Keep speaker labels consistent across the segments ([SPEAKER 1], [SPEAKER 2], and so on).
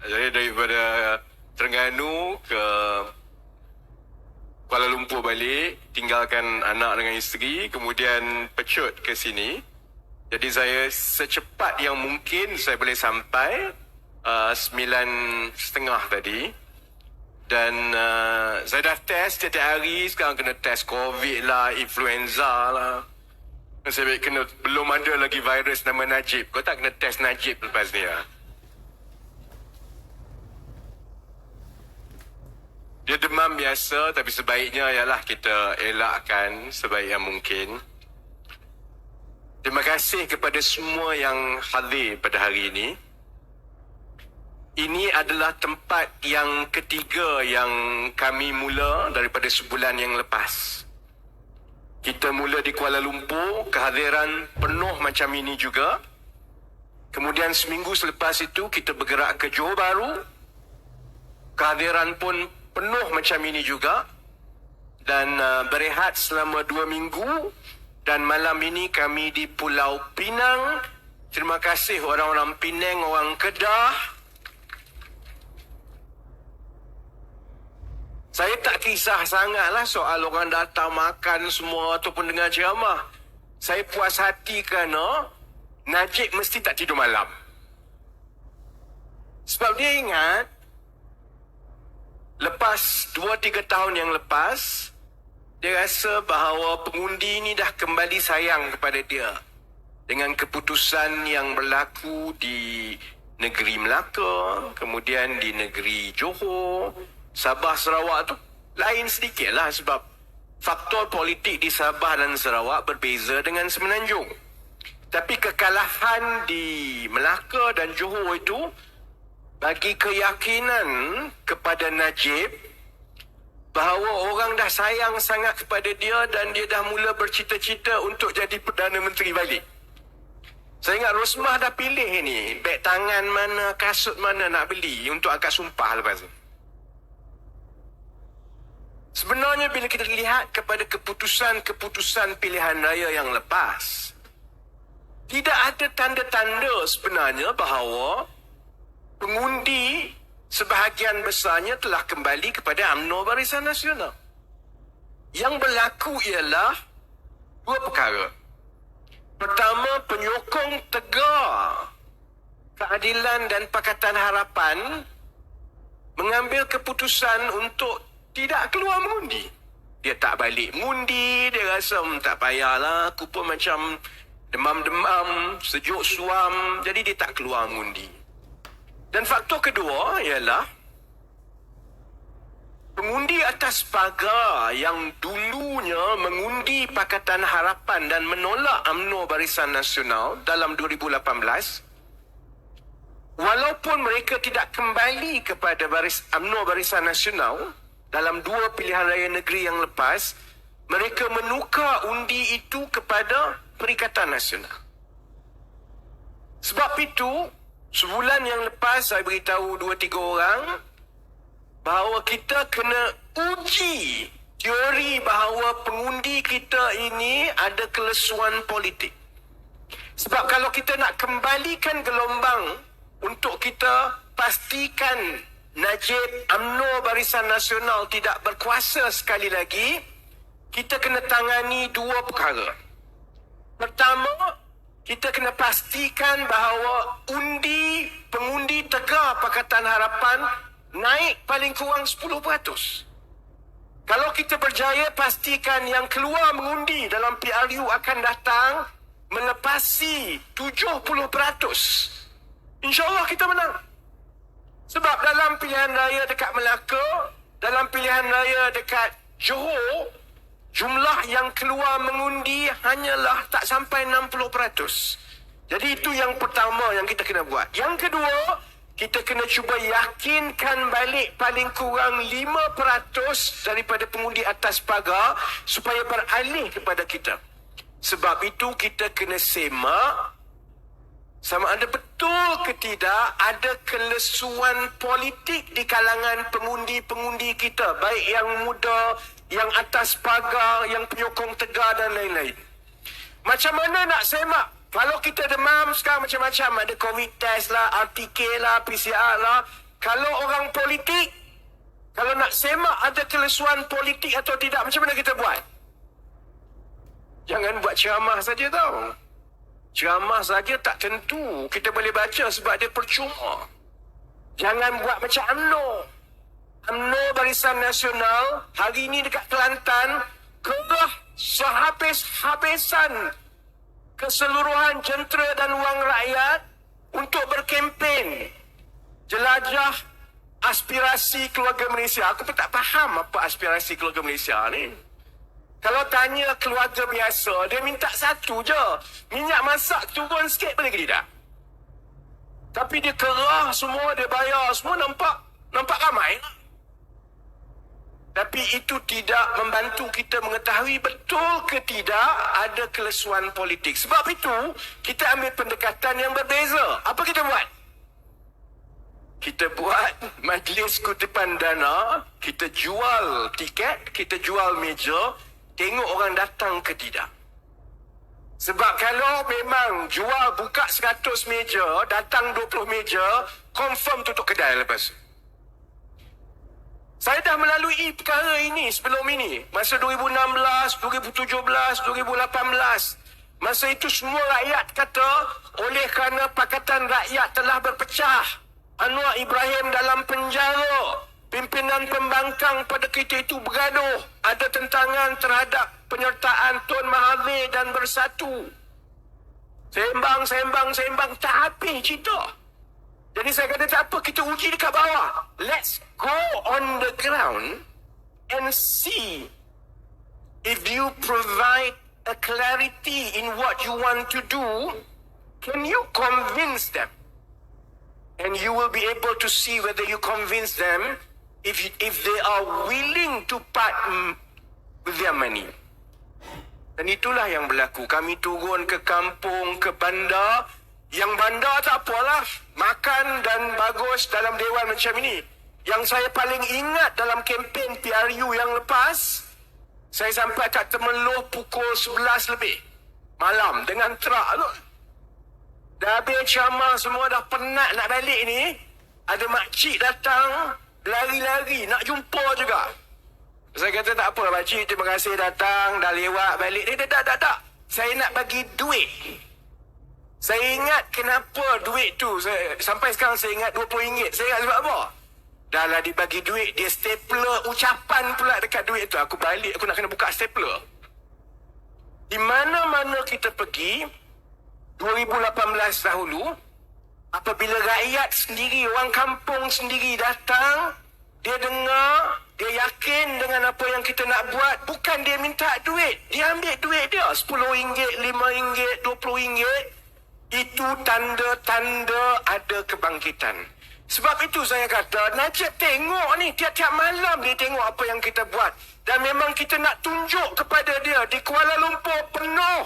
[SPEAKER 1] Saya daripada Terengganu ke Kuala Lumpur balik, tinggalkan anak dengan isteri, kemudian pecut ke sini. Jadi saya secepat yang mungkin saya boleh sampai 9.30 tadi. Dan saya dah test setiap hari, sekarang kena test COVID lah, influenza lah. Saya kena, belum ada lagi virus nama Najib. Kau tak kena test Najib lepas ni lah. Dia demam biasa, tapi sebaiknya ialah kita elakkan sebaik yang mungkin. Terima kasih kepada semua yang hadir pada hari ini. Ini adalah tempat yang ketiga yang kami mula daripada sebulan yang lepas. Kita mula di Kuala Lumpur, kehadiran penuh macam ini juga. Kemudian seminggu selepas itu kita bergerak ke Johor Bahru. Kehadiran pun penuh macam ini juga. Dan berehat selama 2 minggu. Dan malam ini kami di Pulau Pinang. Terima kasih orang-orang Penang, orang Kedah. Saya tak kisah sangatlah soal orang datang makan semua ataupun dengar ceramah. Saya puas hati kerana Najib mesti tak tidur malam. Sebab dia ingat, lepas 2-3 tahun yang lepas, dia rasa bahawa pengundi ini dah kembali sayang kepada dia. Dengan keputusan yang berlaku di negeri Melaka, kemudian di negeri Johor, Sabah, Sarawak tu lain sedikit lah sebab faktor politik di Sabah dan Sarawak berbeza dengan Semenanjung. Tapi kekalahan di Melaka dan Johor itu bagi keyakinan kepada Najib bahawa orang dah sayang sangat kepada dia dan dia dah mula bercita-cita untuk jadi Perdana Menteri balik. Saya ingat Rosmah dah pilih ni, beg tangan mana, kasut mana nak beli untuk akad sumpah lepas tu. Sebenarnya bila kita lihat kepada keputusan-keputusan pilihan raya yang lepas, tidak ada tanda-tanda sebenarnya bahawa pengundi sebahagian besarnya telah kembali kepada UMNO Barisan Nasional. Yang berlaku ialah 2 perkara. Pertama, penyokong tegar keadilan dan Pakatan Harapan mengambil keputusan untuk tidak keluar mengundi. Dia tak balik mengundi, dia rasa tak payahlah, aku pun macam demam-demam, sejuk suam, jadi dia tak keluar mengundi. Dan faktor kedua ialah pengundi atas pagar yang dulunya mengundi Pakatan Harapan dan menolak UMNO Barisan Nasional dalam 2018, walaupun mereka tidak kembali kepada UMNO Barisan Nasional dalam 2 pilihan raya negeri yang lepas, mereka menukar undi itu kepada Perikatan Nasional. Sebab itu, sebulan yang lepas saya beritahu 2-3 orang bahawa kita kena uji teori bahawa pengundi kita ini ada kelesuan politik. Sebab kalau kita nak kembalikan gelombang untuk kita pastikan Najib UMNO Barisan Nasional tidak berkuasa sekali lagi, kita kena tangani 2 perkara. Pertama, kita kena pastikan bahawa pengundi tegar Pakatan Harapan naik paling kurang 10%. Kalau kita berjaya pastikan yang keluar mengundi dalam PRU akan datang melepasi 70%, InsyaAllah kita menang. Sebab dalam pilihan raya dekat Melaka, dalam pilihan raya dekat Johor, jumlah yang keluar mengundi hanyalah tak sampai 60%. Jadi itu yang pertama yang kita kena buat. Yang kedua, kita kena cuba yakinkan balik paling kurang 5% daripada pengundi atas pagar supaya beralih kepada kita. Sebab itu kita kena semak sama ada betul ke tidak ada kelesuan politik di kalangan pengundi-pengundi kita. Baik yang muda, yang atas pagar, yang penyokong tegar dan lain-lain. Macam mana nak semak? Kalau kita demam sekarang macam-macam. Ada COVID test lah, RTK lah, PCR lah. Kalau orang politik, kalau nak semak ada kelesuan politik atau tidak, macam mana kita buat? Jangan buat ceramah saja tau. Ceramah saja tak tentu kita boleh baca sebab dia percuma. Jangan buat macam UMNO. UMNO Barisan Nasional hari ini dekat Kelantan kerah sehabis-habisan keseluruhan jentera dan wang rakyat untuk berkempen jelajah aspirasi keluarga Malaysia. Aku pun tak faham apa aspirasi keluarga Malaysia ni. Kalau tanya keluarga biasa, dia minta satu je. Minyak masak turun sikit boleh ke tidak? Tapi dia kerah semua, dia bayar semua, nampak ramai. Tapi itu tidak membantu kita mengetahui betul ke tidak ada kelesuan politik. Sebab itu, kita ambil pendekatan yang berbeza. Apa kita buat? Kita buat majlis kutipan dana, kita jual tiket, kita jual meja, tengok orang datang ke tidak. Sebab kalau memang jual buka 100 meja, datang 20 meja, confirm tutup kedai lepas. Saya dah melalui perkara ini sebelum ini. Masa 2016, 2017, 2018. Masa itu semua rakyat kata, oleh kerana Pakatan Rakyat telah berpecah, Anwar Ibrahim dalam penjara, pimpinan pembangkang pada ketika itu bergaduh, ada tentangan terhadap penyertaan Tun Mahathir dan Bersatu. Sembang, tak habis cerita. Jadi saya kata tak apa, kita uji dekat bawah. Let's go on the ground and see if you provide a clarity in what you want to do, can you convince them? And you will be able to see whether you convince them if they are willing to part with their money. Dan itulah yang berlaku. Kami turun ke kampung, ke bandar. Yang bandar tak apalah, makan dan bagus dalam dewan macam ini. Yang saya paling ingat dalam kempen PRU yang lepas, saya sampai kat Temeloh pukul 11 lebih malam dengan truk tu. Dah habis ceramah semua, dah penat nak balik ni, ada makcik datang lari-lari nak jumpa juga. Saya kata tak apa makcik, terima kasih datang, dah lewat balik. Dia tak. Saya nak bagi duit. Saya ingat kenapa duit tu, sampai sekarang saya ingat RM20. Saya ingat sebab apa? Dah lah dibagi duit, dia stapler ucapan pula dekat duit tu. Aku balik, aku nak kena buka stapler. Di mana-mana kita pergi, 2018 dahulu, apabila rakyat sendiri, orang kampung sendiri datang, dia dengar, dia yakin dengan apa yang kita nak buat, bukan dia minta duit, dia ambil duit dia, RM10, RM5, RM20, itu tanda-tanda ada kebangkitan. Sebab itu saya kata, Najib tengok ni, tiap-tiap malam dia tengok apa yang kita buat. Dan memang kita nak tunjuk kepada dia, di Kuala Lumpur penuh,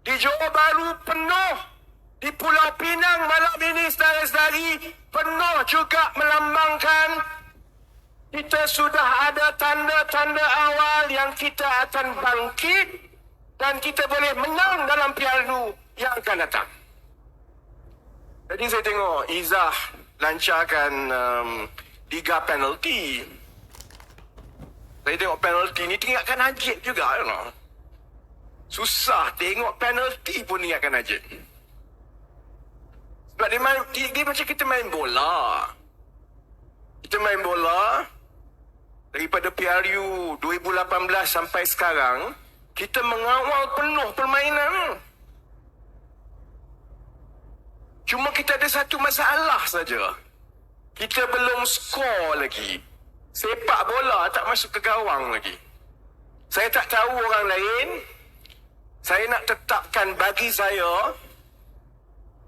[SPEAKER 1] di Johor Bahru penuh, di Pulau Pinang malam ini saudara-saudari penuh juga melambangkan kita sudah ada tanda-tanda awal yang kita akan bangkit dan kita boleh menang dalam PRU yang akan datang. Jadi saya tengok Izzah lancarkan Liga penalti. Saya tengok penalti ni teringatkan Najib juga. You know. Susah tengok penalti pun ingatkan Najib. Sebab dia macam kita main bola. Kita main bola daripada PRU 2018 sampai sekarang, kita mengawal penuh permainan. Cuma kita ada satu masalah saja. Kita belum skor lagi. Sepak bola tak masuk ke gawang lagi. Saya tak tahu orang lain. Saya nak tetapkan bagi saya,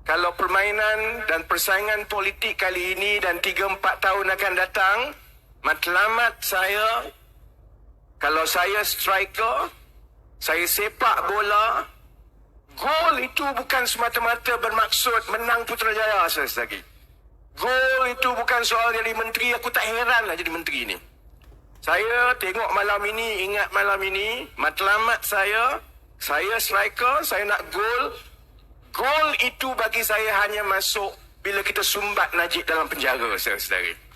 [SPEAKER 1] kalau permainan dan persaingan politik kali ini dan 3-4 tahun akan datang, matlamat saya, kalau saya striker, saya sepak bola, gol itu bukan semata-mata bermaksud menang Putrajaya lagi. Gol itu bukan soal jadi menteri. Aku tak heran lah jadi menteri ni. Saya tengok malam ini, ingat malam ini, matlamat saya striker, saya nak gol. Gol itu bagi saya hanya masuk bila kita sumbat Najib dalam penjara, saudara-saudara.